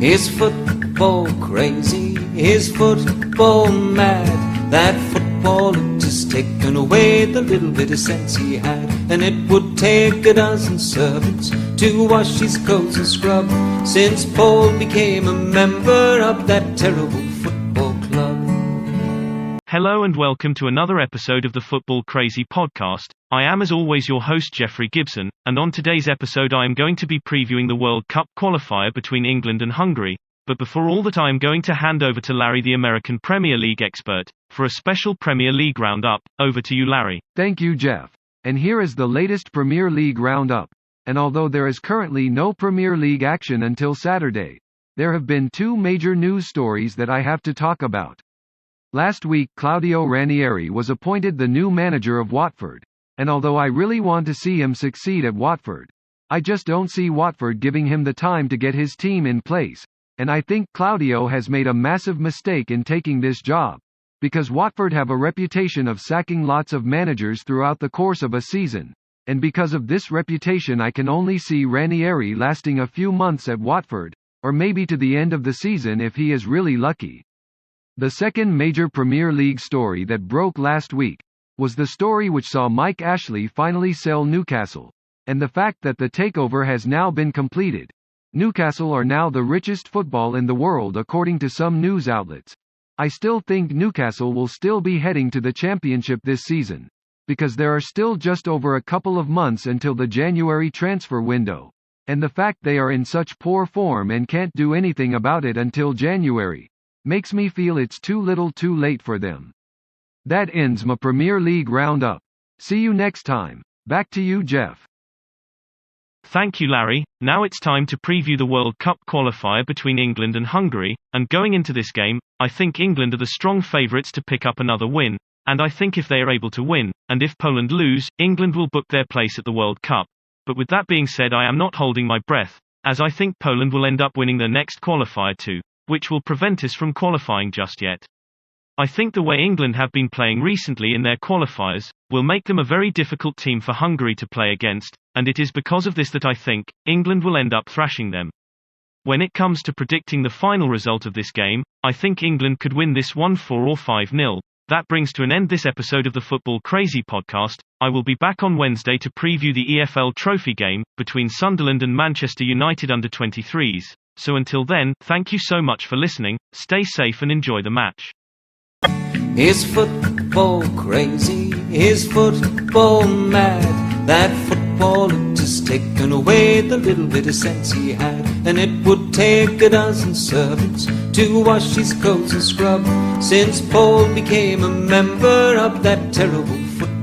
Is football crazy? Is football mad? That football had just taken away the little bit of sense he had. And it would take a dozen servants to wash his clothes and scrub, since Paul became a member of that terrible football club. Hello and welcome to another episode of the Football Crazy podcast. I am as always your host Jeffrey Gibson, and on today's episode I am going to be previewing the World Cup qualifier between England and Hungary. But before all that, I am going to hand over to Larry, the American Premier League expert, for a special Premier League roundup. Over to you, Larry. Thank you, Jeff. And here is the latest Premier League roundup. And although there is currently no Premier League action until Saturday, there have been two major news stories that I have to talk about. Last week, Claudio Ranieri was appointed the new manager of Watford, and although I really want to see him succeed at Watford, I just don't see Watford giving him the time to get his team in place, and I think Claudio has made a massive mistake in taking this job, because Watford have a reputation of sacking lots of managers throughout the course of a season, and because of this reputation I can only see Ranieri lasting a few months at Watford, or maybe to the end of the season if he is really lucky. The second major Premier League story that broke last week was the story which saw Mike Ashley finally sell Newcastle, and the fact that the takeover has now been completed. Newcastle are now the richest football in the world according to some news outlets. I still think Newcastle will still be heading to the Championship this season, because there are still just over a couple of months until the January transfer window, and the fact they are in such poor form and can't do anything about it until January makes me feel it's too little too late for them. That ends my Premier League roundup. See you next time. Back to you, Jeff. Thank you, Larry. Now it's time to preview the World Cup qualifier between England and Hungary, and going into this game, I think England are the strong favourites to pick up another win, and I think if they are able to win, and if Poland lose, England will book their place at the World Cup. But with that being said, I am not holding my breath, as I think Poland will end up winning their next qualifier too, which will prevent us from qualifying just yet. I think the way England have been playing recently in their qualifiers will make them a very difficult team for Hungary to play against, and it is because of this that I think England will end up thrashing them. When it comes to predicting the final result of this game, I think England could win this 1-4 or 5-0. That brings to an end this episode of the Football Crazy podcast. I will be back on Wednesday to preview the EFL Trophy game between Sunderland and Manchester United under-23s. So until then, thank you so much for listening, stay safe and enjoy the match. Is football crazy? Is football mad? That football had just taken away the little bit of sense he had. And it would take a dozen servants to wash his clothes and scrub, since Paul became a member of that terrible football